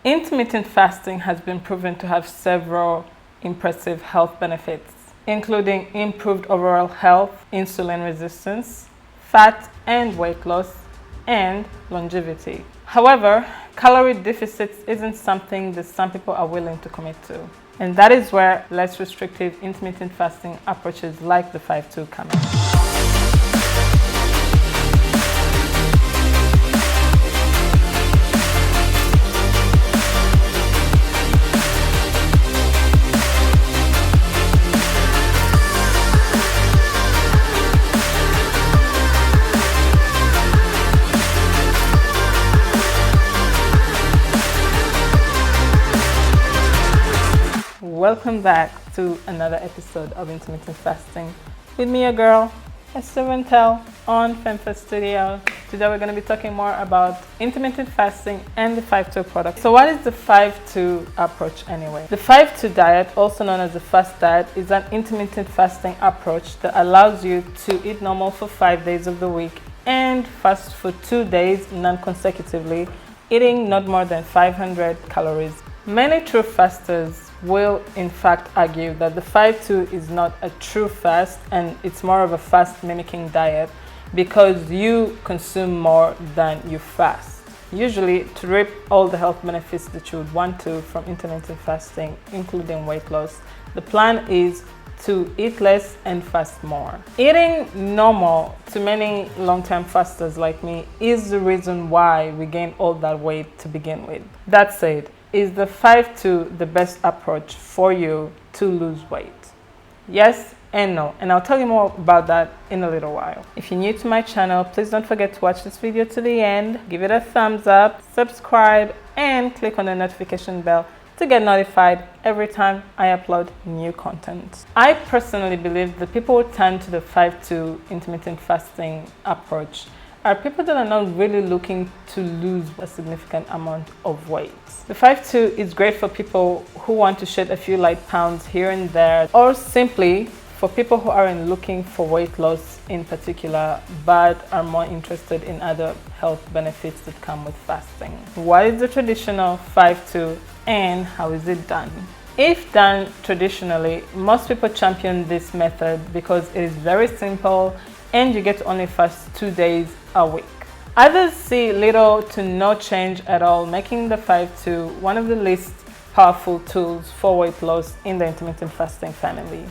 Intermittent fasting has been proven to have several impressive health benefits, including improved overall health, insulin resistance, fat and weight loss, and longevity. However, calorie deficits isn't something that some people are willing to commit to. And that is where less restrictive intermittent fasting approaches like the 5-2 come in. Welcome back to another episode of Intermittent Fasting with me, your girl, Esther Ventel on FemFest Studio. Today we're going to be talking more about intermittent fasting and the 5-2 product. So what is the 5-2 approach anyway? The 5-2 diet, also known as the fast diet, is an intermittent fasting approach that allows you to eat normal for 5 days of the week and fast for 2 days non-consecutively, eating not more than 500 calories. Many true fasters will in fact argue that the 5-2 is not a true fast and it's more of a fast mimicking diet because you consume more than you fast. Usually, to reap all the health benefits that you would want to from intermittent fasting, including weight loss, the plan is to eat less and fast more. Eating normal to many long-term fasters like me is the reason why we gained all that weight to begin with. That said, is the 5-2 the best approach for you to lose weight? Yes and no, and I'll tell you more about that in a little while. If you're new to my channel, please don't forget to watch this video to the end, give it a thumbs up, subscribe, and click on the notification bell to get notified every time I upload new content. I personally believe that people who turn to the 5-2 intermittent fasting approach are people that are not really looking to lose a significant amount of weight. The 5-2 is great for people who want to shed a few light pounds here and there, or simply for people who aren't looking for weight loss in particular, but are more interested in other health benefits that come with fasting. What is the traditional 5-2 and how is it done? If done traditionally, most people champion this method because it is very simple and you get to only fast 2 days a week. Others see little to no change at all, making the 5-2 one of the least powerful tools for weight loss in the intermittent fasting family.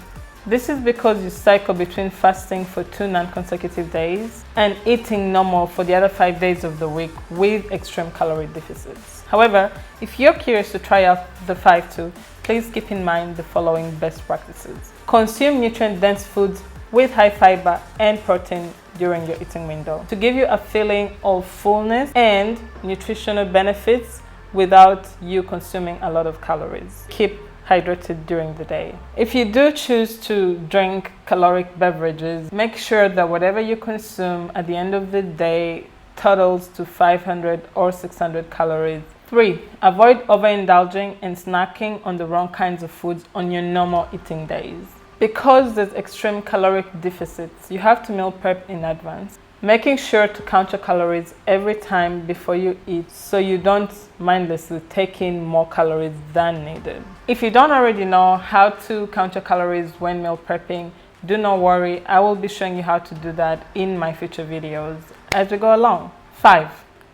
This is because you cycle between fasting for 2 non-consecutive days and eating normal for the other 5 days of the week with extreme calorie deficits. However, if you're curious to try out the 5-2, please keep in mind the following best practices. Consume nutrient-dense foods with high fiber and protein during your eating window to give you a feeling of fullness and nutritional benefits without you consuming a lot of calories. Keep hydrated during the day. If you do choose to drink caloric beverages, make sure that whatever you consume at the end of the day totals to 500 or 600 calories. 3. Avoid overindulging and snacking on the wrong kinds of foods on your normal eating days. Because there's extreme caloric deficits, you have to meal prep in advance, making sure to count your calories every time before you eat so you don't mindlessly take in more calories than needed. If you don't already know how to count your calories when meal prepping, do not worry, I will be showing you how to do that in my future videos as we go along. 5.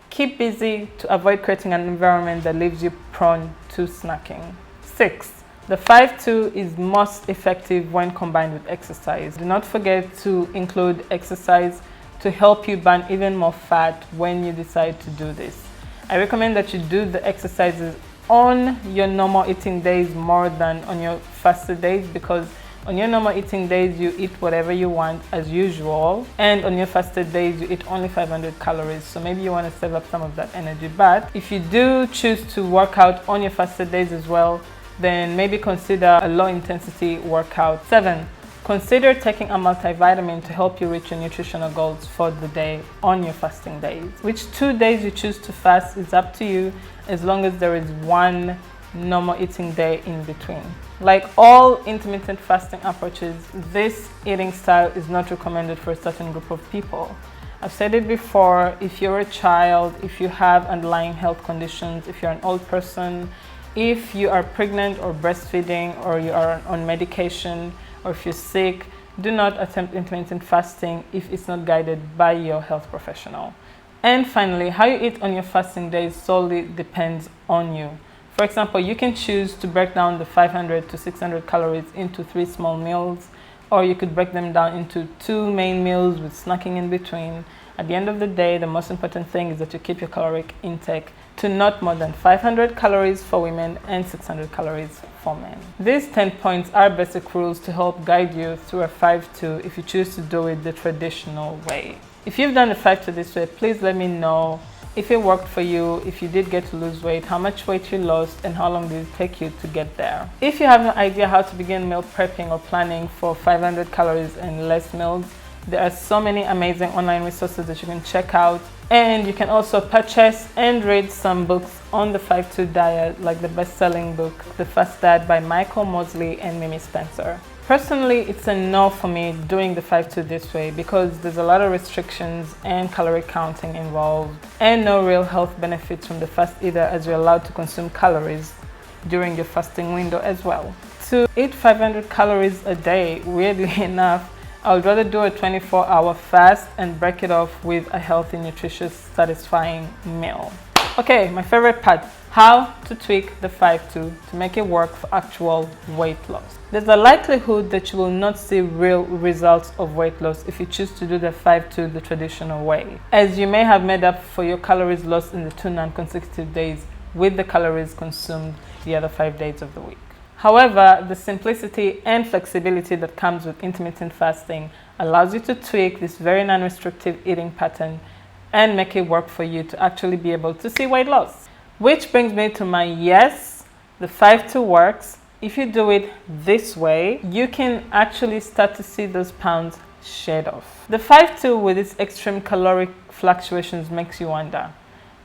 Keep busy to avoid creating an environment that leaves you prone to snacking. 6. The 5-2 is most effective when combined with exercise. Do not forget to include exercise to help you burn even more fat when you decide to do this. I recommend that you do the exercises on your normal eating days more than on your fasted days, because on your normal eating days you eat whatever you want as usual, and on your fasted days you eat only 500 calories, so maybe you want to save up some of that energy. But if you do choose to work out on your fasted days as well, then maybe consider a low intensity workout. 7. Consider taking a multivitamin to help you reach your nutritional goals for the day on your fasting days. Which 2 days you choose to fast is up to you, as long as there is one normal eating day in between. Like all intermittent fasting approaches, this eating style is not recommended for a certain group of people. I've said it before, if you're a child, if you have underlying health conditions, if you're an old person, if you are pregnant or breastfeeding, or you are on medication, or if you're sick, do not attempt intermittent fasting if it's not guided by your health professional. And finally, how you eat on your fasting days solely depends on you. For example, you can choose to break down the 500 to 600 calories into 3 small meals, or you could break them down into 2 main meals with snacking in between. At the end of the day, the most important thing is that you keep your caloric intake to not more than 500 calories for women and 600 calories for men. These 10 points are basic rules to help guide you through a 5-2 if you choose to do it the traditional way. If you've done the 5-2 this way, please let me know if it worked for you, if you did get to lose weight, how much weight you lost, and how long did it take you to get there. If you have no idea how to begin meal prepping or planning for 500 calories and less meals, there are so many amazing online resources that you can check out, and you can also purchase and read some books on the 5-2 diet, like the best-selling book The Fast Diet by Michael Mosley and Mimi Spencer. Personally, it's a no for me doing the 5-2 this way because there's a lot of restrictions and calorie counting involved, and no real health benefits from the fast either, as you're allowed to consume calories during your fasting window as well. To eat 500 calories a day, weirdly enough, I would rather do a 24-hour fast and break it off with a healthy, nutritious, satisfying meal. Okay, my favorite part, how to tweak the 5-2 to make it work for actual weight loss. There's a likelihood that you will not see real results of weight loss if you choose to do the 5-2 the traditional way, as you may have made up for your calories lost in the 2 non-consecutive days with the calories consumed the other 5 days of the week. However, the simplicity and flexibility that comes with intermittent fasting allows you to tweak this very non-restrictive eating pattern and make it work for you to actually be able to see weight loss. Which brings me to my yes, the 5-2 works. If you do it this way, you can actually start to see those pounds shed off. The 5-2 with its extreme caloric fluctuations makes you wonder,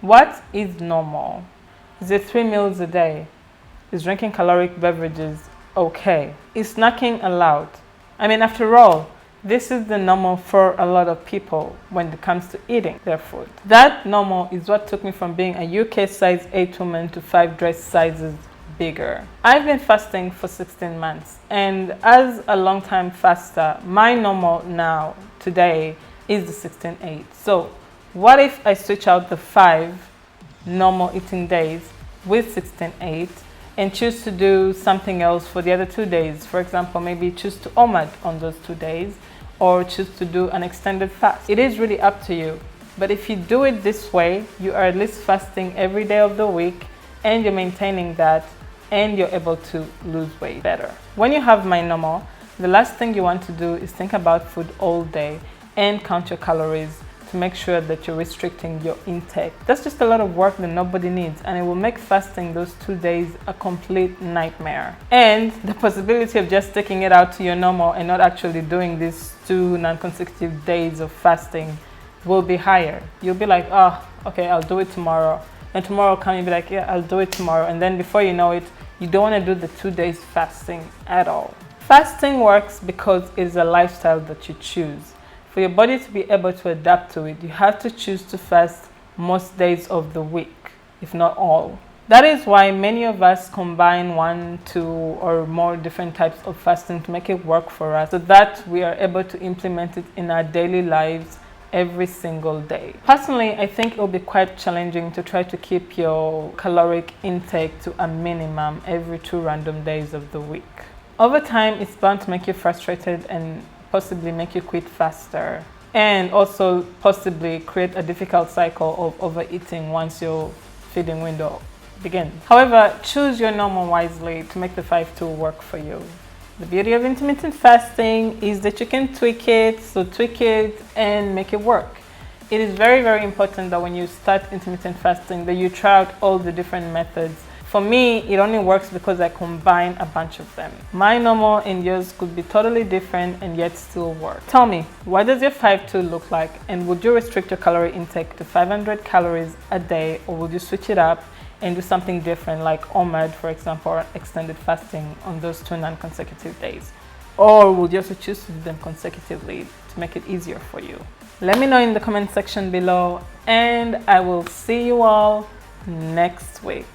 what is normal? Is it 3 meals a day? Is drinking caloric beverages okay? Is snacking allowed? I mean, after all, this is the normal for a lot of people when it comes to eating their food. That normal is what took me from being a UK size 8 woman to 5 dress sizes bigger. I've been fasting for 16 months, and as a long-time faster, my normal now, today, is the 16-8. So what if I switch out the 5 normal eating days with 16-8 and choose to do something else for the other 2 days? For example, maybe choose to OMAD on those 2 days, or choose to do an extended fast. It is really up to you. But if you do it this way, you are at least fasting every day of the week, and you're maintaining that, and you're able to lose weight better. When you have my normal, the last thing you want to do is think about food all day and count your calories to make sure that you're restricting your intake. That's just a lot of work that nobody needs, and it will make fasting those 2 days a complete nightmare. And the possibility of just sticking it out to your normal and not actually doing these 2 non-consecutive days of fasting will be higher. You'll be like, oh, okay, I'll do it tomorrow. And tomorrow will come, you'll be like, yeah, I'll do it tomorrow. And then before you know it, you don't want to do the 2 days fasting at all. Fasting works because it is a lifestyle that you choose. For your body to be able to adapt to it, you have to choose to fast most days of the week, if not all. That is why many of us combine 1, 2, or more different types of fasting to make it work for us, so that we are able to implement it in our daily lives every single day. Personally, I think it will be quite challenging to try to keep your caloric intake to a minimum every 2 random days of the week. Over time, it's bound to make you frustrated and possibly make you quit faster, and also possibly create a difficult cycle of overeating once your feeding window begins. However, choose your normal wisely to make the 5-2 work for you. The beauty of intermittent fasting is that you can tweak it, so tweak it and make it work. It is very, very important that when you start intermittent fasting that you try out all the different methods. For me, it only works because I combine a bunch of them. My normal and yours could be totally different and yet still work. Tell me, what does your 5-2 look like? And would you restrict your calorie intake to 500 calories a day, or would you switch it up and do something different like OMAD, for example, or extended fasting on those 2 non-consecutive days? Or would you also choose to do them consecutively to make it easier for you? Let me know in the comment section below, and I will see you all next week.